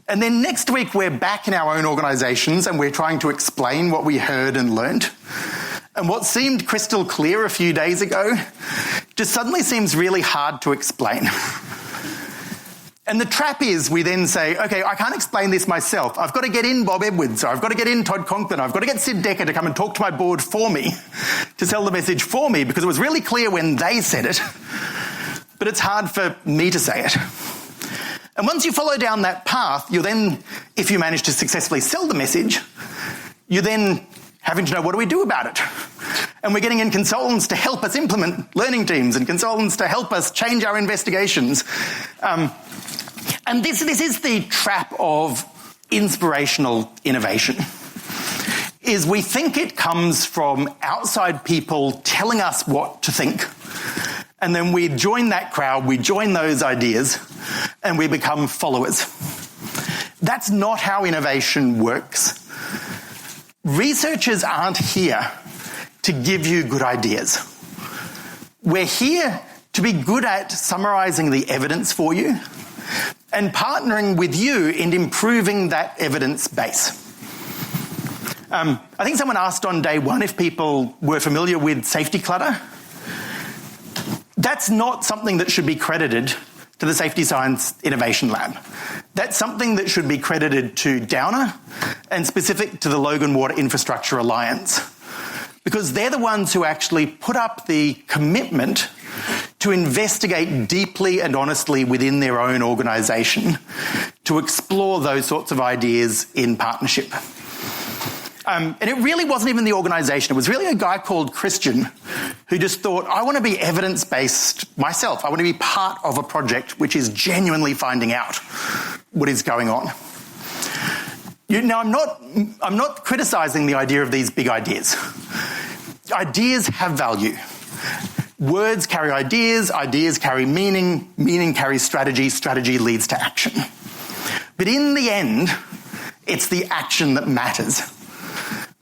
And then next week we're back in our own organisations and we're trying to explain what we heard and learnt. And what seemed crystal clear a few days ago just suddenly seems really hard to explain. And the trap is we then say, okay, I can't explain this myself. I've got to get in Bob Edwards, or I've got to get in Todd Conklin, I've got to get Sid Decker to come and talk to my board for me, to sell the message for me, because it was really clear when they said it, but it's hard for me to say it. And once you follow down that path, you're then, if you manage to successfully sell the message, you're then having to know what do we do about it. And we're getting in consultants to help us implement learning teams and consultants to help us change our investigations. And this is the trap of inspirational innovation, is we think it comes from outside people telling us what to think. And then we join that crowd, we join those ideas, and we become followers. That's not how innovation works. Researchers aren't here to give you good ideas. We're here to be good at summarising the evidence for you and partnering with you in improving that evidence base. I think someone asked on day one if people were familiar with safety clutter. That's not something that should be credited to the Safety Science Innovation Lab. That's something that should be credited to Downer and specific to the Logan Water Infrastructure Alliance, because they're the ones who actually put up the commitment to investigate deeply and honestly within their own organisation to explore those sorts of ideas in partnership. And it really wasn't even the organisation. It was really a guy called Christian who just thought, I want to be evidence-based myself. I want to be part of a project which is genuinely finding out what is going on. Now, I'm not criticising the idea of these big ideas. Ideas have value. Words carry ideas, ideas carry meaning, meaning carries strategy, strategy leads to action. But in the end, it's the action that matters.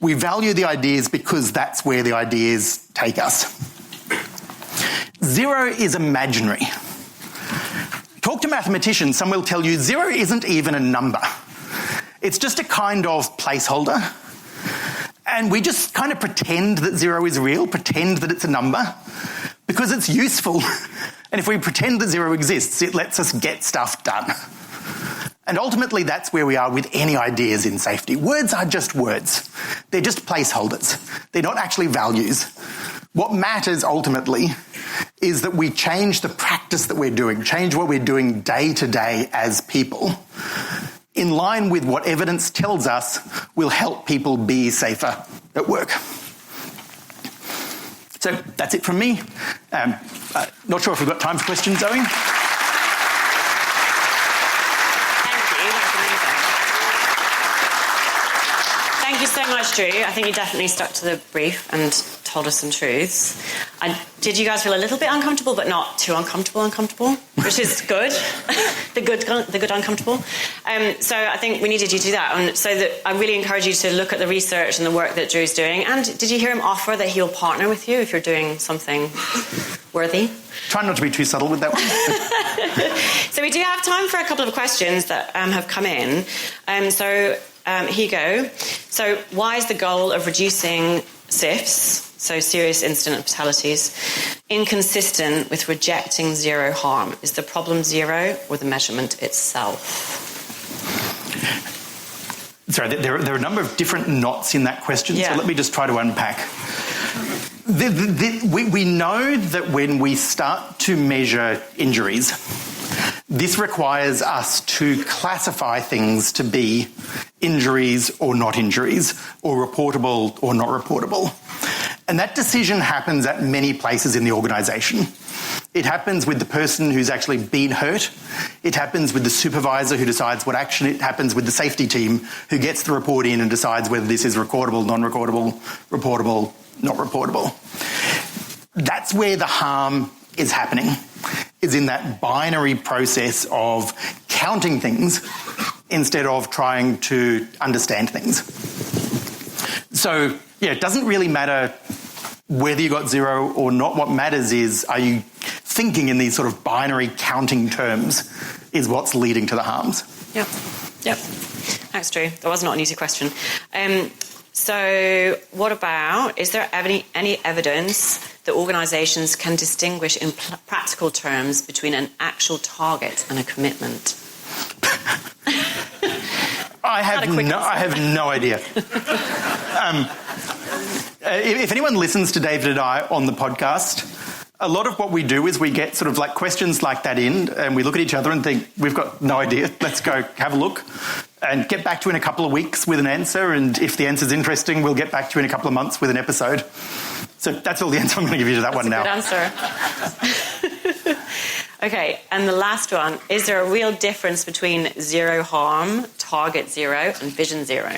We value the ideas because that's where the ideas take us. Zero is imaginary. Talk to mathematicians, some will tell you zero isn't even a number. It's just a kind of placeholder. And we just kind of pretend that zero is real, pretend that it's a number, because Because it's useful. And if we pretend that zero exists, it lets us get stuff done. And ultimately, that's where we are with any ideas in safety. Words are just words. They're just placeholders. They're not actually values. What matters ultimately is that we change the practice that we're doing, change what we're doing day to day as people, in line with what evidence tells us will help people be safer at work. So that's it from me. Not sure if we've got time for questions, Zoe. Thank you so much, Drew. I think you definitely stuck to the brief and told us some truths. Did you guys feel a little bit uncomfortable, but not too uncomfortable, which is good. the good uncomfortable. So I think we needed you to do that. And so that I really encourage you to look at the research and the work that Drew's doing. And did you hear him offer that he'll partner with you if you're doing something worthy? Try not to be too subtle with that one. So we do have time for a couple of questions that have come in. Here you go. So why is the goal of reducing SIFs, so serious incident and fatalities, inconsistent with rejecting zero harm? Is the problem zero or the measurement itself? Sorry, there are a number of different knots in that question, so let me just try to unpack. We know that when we start to measure injuries, this requires us to classify things to be injuries or not injuries, or reportable or not reportable. And that decision happens at many places in the organisation. It happens with the person who's actually been hurt. It happens with the supervisor who decides what action. It happens with the safety team who gets the report in and decides whether this is recordable, non-recordable, reportable, not reportable. That's where the harm is happening, is in that binary process of counting things instead of trying to understand things. So, it doesn't really matter whether you got zero or not. What matters is, are you thinking in these sort of binary counting terms is what's leading to the harms. Yep. Thanks, Drew. That was not an easy question. So what about, is there any evidence that organisations can distinguish in practical terms between an actual target and a commitment? I have no idea. If anyone listens to David and I on the podcast, a lot of what we do is we get sort of like questions like that in, and we look at each other and think, we've got no idea, let's go have a look and get back to you in a couple of weeks with an answer, and if the answer's interesting, we'll get back to you in a couple of months with an episode. So that's all the answer I'm going to give you to that one now. Good answer. Okay, and the last one, is there a real difference between zero harm, target zero, and vision zero?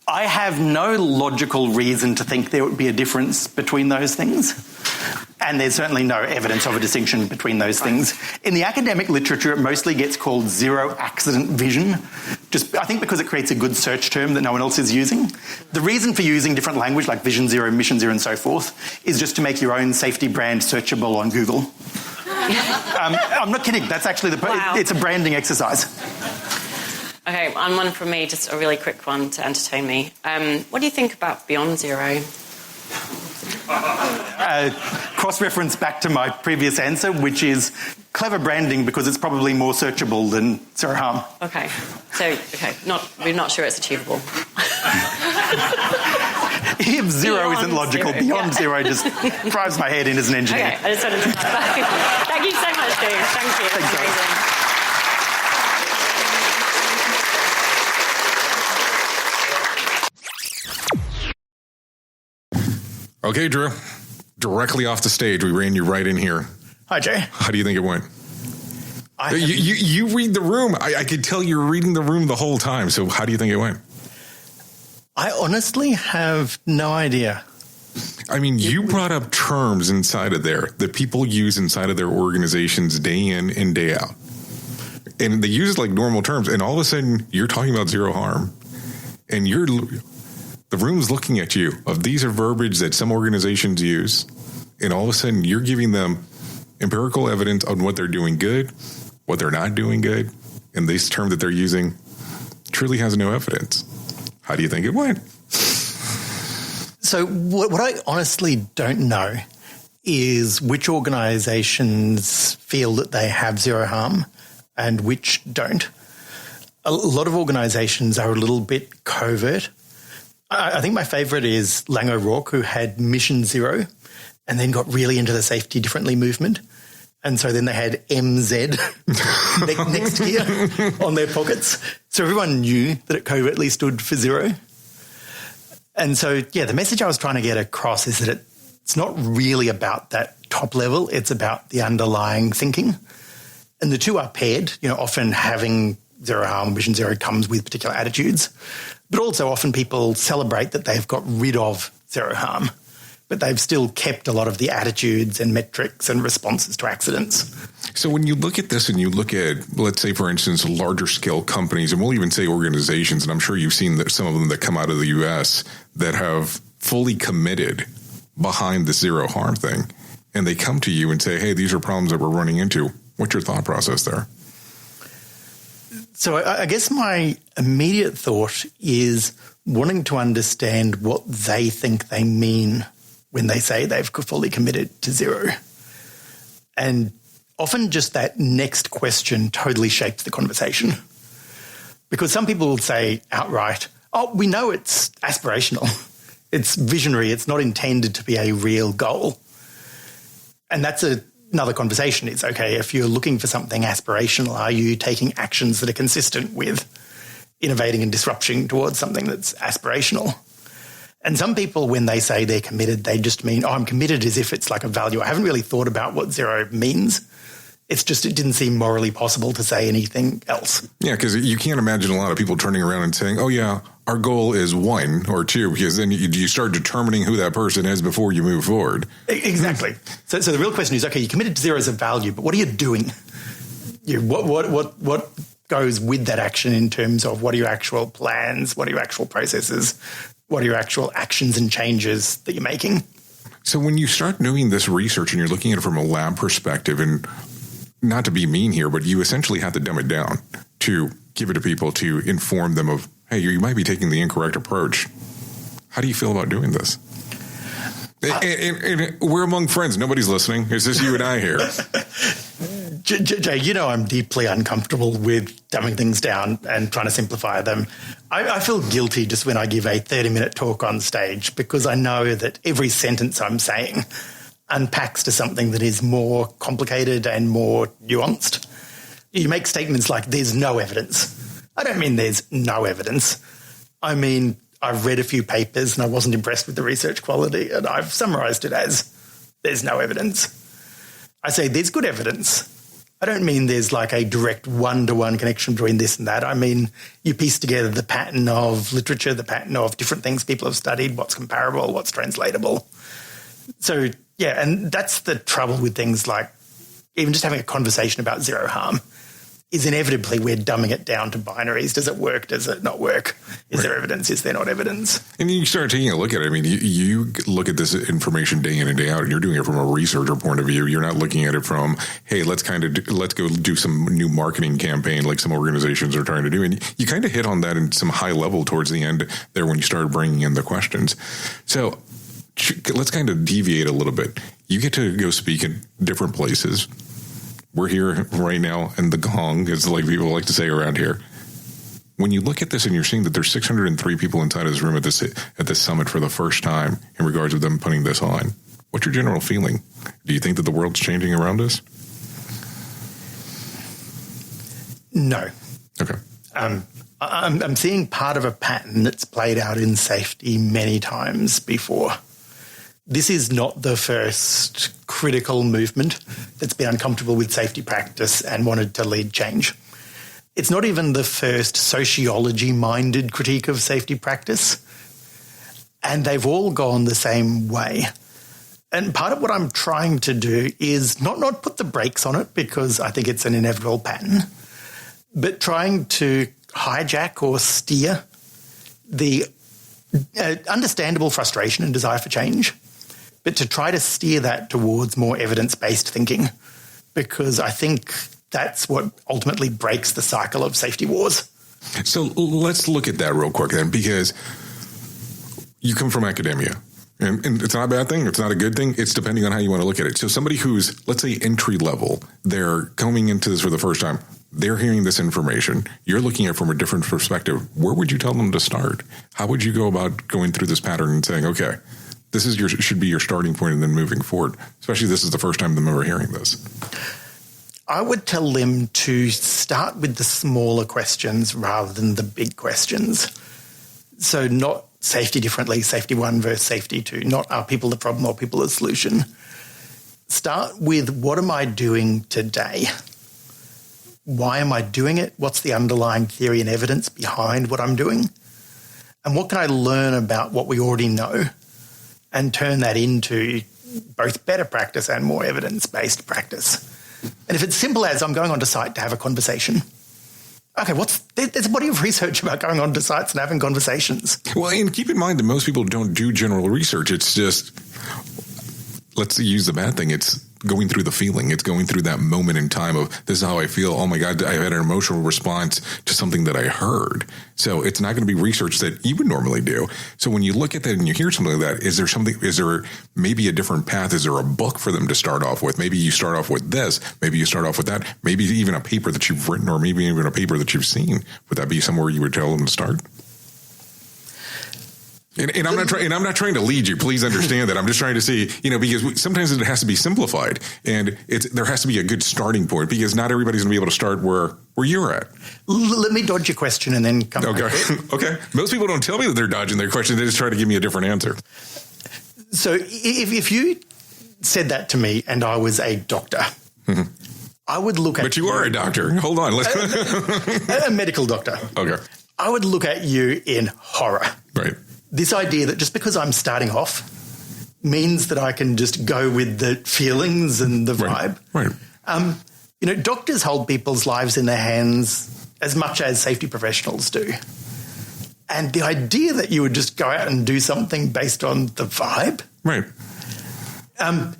I have no logical reason to think there would be a difference between those things. And there's certainly no evidence of a distinction between those things. In the academic literature, it mostly gets called zero accident vision, just I think because it creates a good search term that no one else is using. The reason for using different language like vision zero, mission zero and so forth is just to make your own safety brand searchable on Google. I'm not kidding. That's actually it's a branding exercise. Okay, and one from me, just a really quick one to entertain me. What do you think about beyond zero? Cross-reference back to my previous answer, which is clever branding because it's probably more searchable than zero harm. Okay, so we're not sure it's achievable. If zero beyond isn't logical, zero, beyond zero just drives my head in as an engineer. Okay, I just wanted to thank you so much, Dave. Thank you. Thanks, amazing. Okay, Drew. Directly off the stage, we ran you right in here. Hi, Jay. How do you think it went? You read the room. I could tell you're reading the room the whole time. So how do you think it went? I honestly have no idea. I mean, you brought up terms inside of there that people use inside of their organizations day in and day out. And they use it like normal terms. And all of a sudden, you're talking about zero harm. And the room's looking at you. These are verbiage that some organizations use. And all of a sudden, you're giving them empirical evidence on what they're doing good, what they're not doing good. And this term that they're using truly has no evidence. How do you think it went? So what I honestly don't know is which organisations feel that they have zero harm and which don't. A lot of organisations are a little bit covert. I think my favourite is Lang O'Rourke, who had Mission Zero and then got really into the Safety Differently movement. And so then they had MZ next year on their pockets. So everyone knew that it covertly stood for zero. And so, yeah, the message I was trying to get across is that it's not really about that top level. It's about the underlying thinking. And the two are paired. Often having zero harm, Mission Zero comes with particular attitudes. But also often people celebrate that they've got rid of zero harm, but they've still kept a lot of the attitudes and metrics and responses to accidents. So when you look at this and you look at, let's say, for instance, larger scale companies, and we'll even say organizations, and I'm sure you've seen some of them that come out of the U.S. that have fully committed behind the zero harm thing, and they come to you and say, hey, these are problems that we're running into. What's your thought process there? So I guess my immediate thought is wanting to understand what they think they mean when they say they've fully committed to zero. And often just that next question totally shapes the conversation. Because some people will say outright, oh, we know it's aspirational. It's visionary. It's not intended to be a real goal. And that's another conversation. It's okay, if you're looking for something aspirational, are you taking actions that are consistent with innovating and disrupting towards something that's aspirational? And some people, when they say they're committed, they just mean, oh, I'm committed as if it's like a value. I haven't really thought about what zero means. It's just it didn't seem morally possible to say anything else. Yeah, because you can't imagine a lot of people turning around and saying, oh, yeah, our goal is 1 or 2, because then you start determining who that person is before you move forward. Exactly. So the real question is, okay, you're committed to zero as a value, but what are you doing? What goes with that action in terms of what are your actual plans? What are your actual processes? What are your actual actions and changes that you're making? So when you start doing this research and you're looking at it from a lab perspective, and not to be mean here, but you essentially have to dumb it down to give it to people to inform them of, hey, you might be taking the incorrect approach. How do you feel about doing this? And we're among friends. Nobody's listening. It's just you and I here. Jay, I'm deeply uncomfortable with dumbing things down and trying to simplify them. I feel guilty just when I give a 30-minute talk on stage because I know that every sentence I'm saying unpacks to something that is more complicated and more nuanced. You make statements like, there's no evidence. I don't mean there's no evidence. I mean, I've read a few papers and I wasn't impressed with the research quality, and I've summarised it as there's no evidence. I say there's good evidence. I don't mean there's like a direct one-to-one connection between this and that. I mean, you piece together the pattern of literature, the pattern of different things people have studied, what's comparable, what's translatable. So, yeah, and that's the trouble with things like even just having a conversation about zero harm is inevitably we're dumbing it down to binaries. Does it work? Does it not work? Is there evidence? Is there not evidence? And you start taking a look at it. I mean, you look at this information day in and day out, and you're doing it from a researcher point of view. You're not looking at it from, hey, let's go do some new marketing campaign like some organizations are trying to do. And you kind of hit on that in some high level towards the end there when you started bringing in the questions. So let's kind of deviate a little bit. You get to go speak in different places. We're here right now, and the gong, as like people like to say around here. When you look at this and you're seeing that there's 603 people inside of this room at this summit for the first time in regards to them putting this on, what's your general feeling? Do you think that the world's changing around us? No. Okay. I'm seeing part of a pattern that's played out in safety many times before. This is not the first critical movement that's been uncomfortable with safety practice and wanted to lead change. It's not even the first sociology-minded critique of safety practice, and they've all gone the same way. And part of what I'm trying to do is not put the brakes on it because I think it's an inevitable pattern, but trying to hijack or steer the understandable frustration and desire for change, but to try to steer that towards more evidence-based thinking, because I think that's what ultimately breaks the cycle of safety wars. So let's look at that real quick then, because you come from academia. And it's not a bad thing. It's not a good thing. It's depending on how you want to look at it. So somebody who's, let's say, entry level, they're coming into this for the first time. They're hearing this information. You're looking at it from a different perspective. Where would you tell them to start? How would you go about going through this pattern and saying, okay, this is should be your starting point and then moving forward, especially this is the first time them ever hearing this? I would tell them to start with the smaller questions rather than the big questions. So not safety differently, safety 1 versus safety 2, not are people the problem or people the solution. Start with what am I doing today? Why am I doing it? What's the underlying theory and evidence behind what I'm doing? And what can I learn about what we already know and turn that into both better practice and more evidence-based practice? And if it's simple as I'm going onto site to have a conversation, okay, there's a body of research about going onto sites and having conversations. Well, and keep in mind that most people don't do general research. It's just, let's use the bad thing. It's going through the feeling. It's going through that moment in time of this is how I feel. Oh my God, I had an emotional response to something that I heard. So it's not going to be research that you would normally do. So when you look at that and you hear something like that, is there maybe a different path? Is there a book for them to start off with? Maybe you start off with this. Maybe you start off with that. Maybe even a paper that you've written or maybe even a paper that you've seen. Would that be somewhere you would tell them to start? And I'm not trying to lead you. Please understand that. I'm just trying to see, because sometimes it has to be simplified, and there has to be a good starting point because not everybody's going to be able to start where you're at. Let me dodge your question and then come back. Okay. Most people don't tell me that they're dodging their question. They just try to give me a different answer. So if you said that to me and I was a doctor, mm-hmm. I would look at But you are a doctor. Hold on. A medical doctor. Okay. I would look at you in horror. Right. This idea that just because I'm starting off means that I can just go with the feelings and the vibe. Right. Doctors hold people's lives in their hands as much as safety professionals do. And the idea that you would just go out and do something based on the vibe. Right.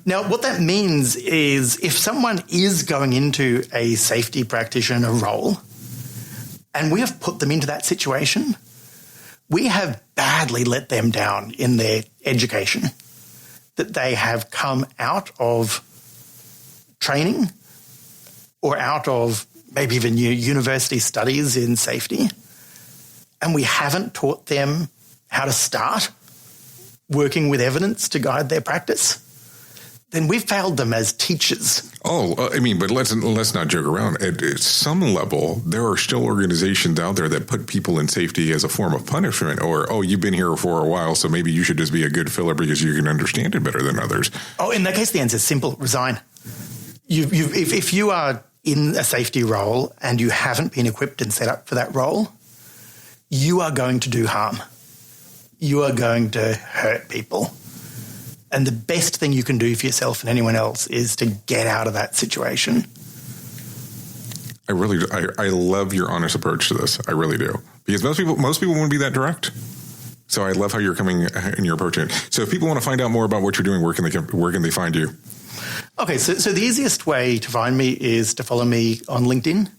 Now, what that means is if someone is going into a safety practitioner role and we have put them into that situation, we have badly let them down in their education, that they have come out of training or out of maybe even university studies in safety, and we haven't taught them how to start working with evidence to guide their practice, then we've failed them as teachers. But let's not joke around. At some level, there are still organizations out there that put people in safety as a form of punishment or, you've been here for a while, so maybe you should just be a good filler because you can understand it better than others. Oh, in that case, the answer is simple. Resign. If you are in a safety role and you haven't been equipped and set up for that role, you are going to do harm. You are going to hurt people. And the best thing you can do for yourself and anyone else is to get out of that situation. I really do. I love your honest approach to this. I really do. Because most people won't be that direct. So I love how you're coming and you're approaching it. So if people want to find out more about what you're doing, where can they find you? Okay, so the easiest way to find me is to follow me on LinkedIn.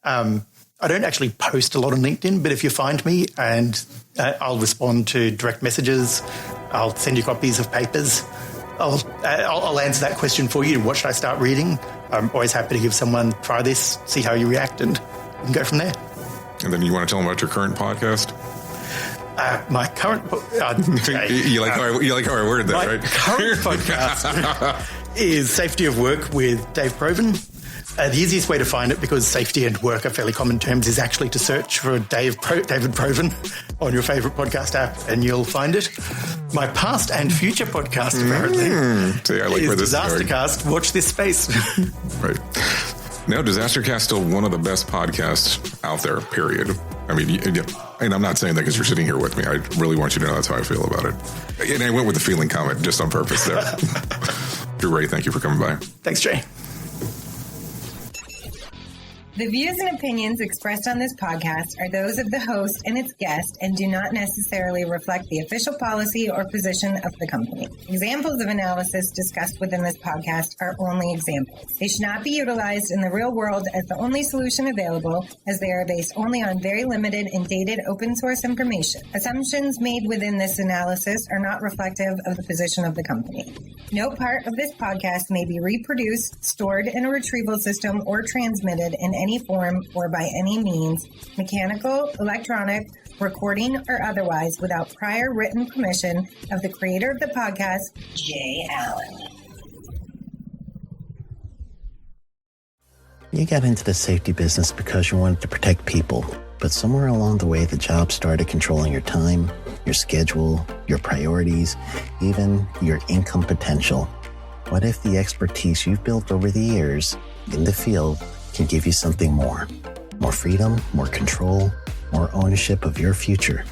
I don't actually post a lot on LinkedIn, but if you find me and I'll respond to direct messages, I'll send you copies of papers. I'll answer that question for you. What should I start reading? I'm always happy to give someone, try this, see how you react, and we can go from there. And then you want to tell them about your current podcast? My current you like how I worded that, my right? Current podcast is Safety of Work with Dave Proven. The easiest way to find it, because safety and work are fairly common terms, is actually to search for David Proven on your favourite podcast app and you'll find it. My past and future podcast, apparently, is Disastercast. Watch this space. Right. No, Disastercast is still one of the best podcasts out there, period. I mean, and I'm not saying that because you're sitting here with me. I really want you to know that's how I feel about it. And I went with the feeling comment just on purpose there. Drew Ray, thank you for coming by. Thanks, Jay. The views and opinions expressed on this podcast are those of the host and its guest and do not necessarily reflect the official policy or position of the company. Examples of analysis discussed within this podcast are only examples. They should not be utilized in the real world as the only solution available, as they are based only on very limited and dated open source information. Assumptions made within this analysis are not reflective of the position of the company. No part of this podcast may be reproduced, stored in a retrieval system, or transmitted in any form or by any means, mechanical, electronic, recording, or otherwise, without prior written permission of the creator of the podcast, Jay Allen. You got into the safety business because you wanted to protect people, but somewhere along the way, the job started controlling your time, your schedule, your priorities, even your income potential. What if the expertise you've built over the years in the field can give you something more? More freedom, more control, more ownership of your future.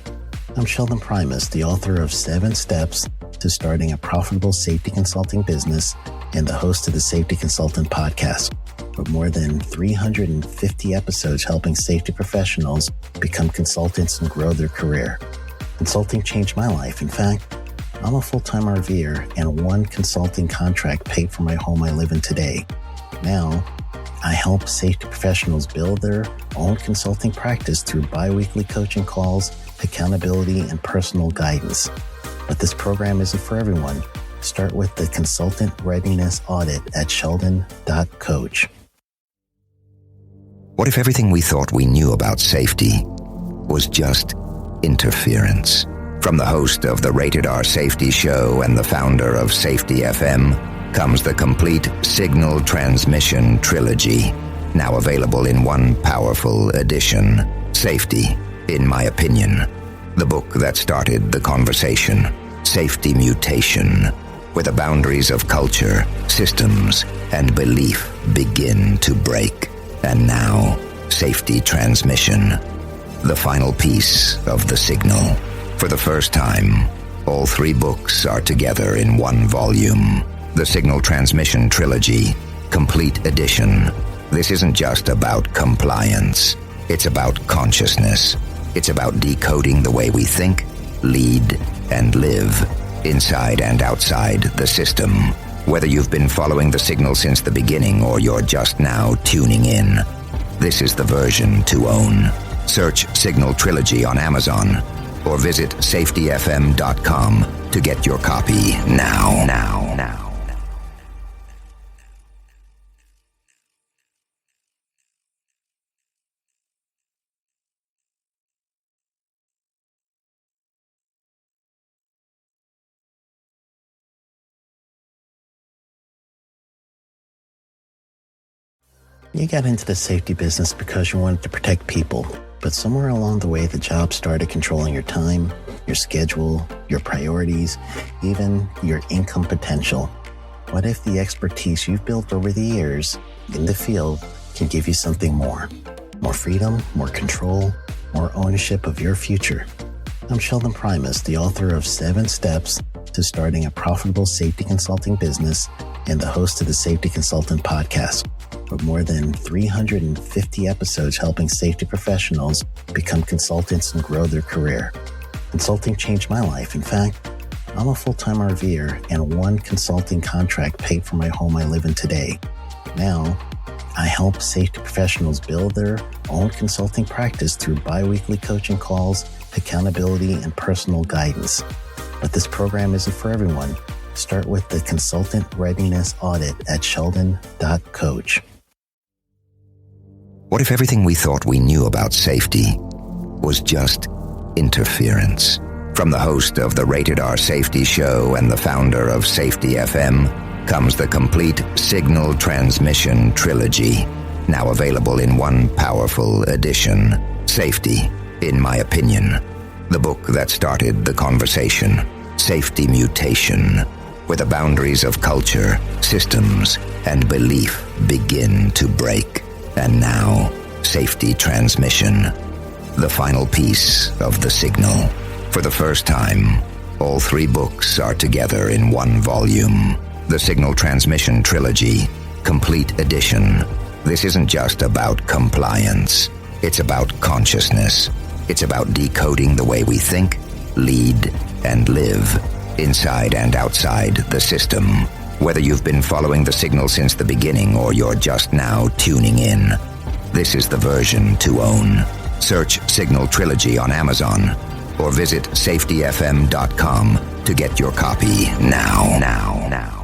I'm Sheldon Primus, the author of 7 Steps to Starting a Profitable Safety Consulting Business and the host of the Safety Consultant Podcast, with more than 350 episodes helping safety professionals become consultants and grow their career. Consulting changed my life. In fact, I'm a full-time RVer, and one consulting contract paid for my home I live in today. Now, I help safety professionals build their own consulting practice through bi-weekly coaching calls, accountability, and personal guidance. But this program isn't for everyone. Start with the Consultant Readiness Audit at sheldon.coach. What if everything we thought we knew about safety was just interference? From the host of the Rated R Safety Show and the founder of Safety FM comes the complete Signal Transmission Trilogy, now available in one powerful edition. Safety, in my opinion, the book that started the conversation. Safety Mutation, where the boundaries of culture, systems, and belief begin to break. And now, Safety Transmission, the final piece of the signal. For the first time, all 3 books are together in one volume. The Signal Transmission Trilogy, Complete Edition. This isn't just about compliance. It's about consciousness. It's about decoding the way we think, lead, and live, inside and outside the system. Whether you've been following the signal since the beginning or you're just now tuning in, this is the version to own. Search Signal Trilogy on Amazon or visit safetyfm.com to get your copy now. You got into the safety business because you wanted to protect people, but somewhere along the way, the job started controlling your time, your schedule, your priorities, even your income potential. What if the expertise you've built over the years in the field can give you something more? More freedom, more control, more ownership of your future. I'm Sheldon Primus, the author of 7 Steps to Starting a Profitable Safety Consulting Business and the host of the Safety Consultant Podcast, with more than 350 episodes helping safety professionals become consultants and grow their career. Consulting changed my life. In fact, I'm a full-time RVer, and one consulting contract paid for my home I live in today. Now, I help safety professionals build their own consulting practice through bi-weekly coaching calls, accountability, and personal guidance. But this program isn't for everyone. Start with the Consultant Readiness Audit at sheldon.coach. What if everything we thought we knew about safety was just interference? From the host of the Rated R Safety Show and the founder of Safety FM comes the complete Signal Transmission Trilogy, now available in one powerful edition. Safety, in my opinion, the book that started the conversation. Safety Mutation, where the boundaries of culture, systems, and belief begin to break. And now, Safety Transmission, the final piece of the signal. For the first time, all 3 books are together in one volume. The Signal Transmission Trilogy, Complete Edition. This isn't just about compliance. It's about consciousness. It's about decoding the way we think, lead, and live, inside and outside the system. Whether you've been following the signal since the beginning or you're just now tuning in, this is the version to own. Search Signal Trilogy on Amazon or visit safetyfm.com to get your copy now.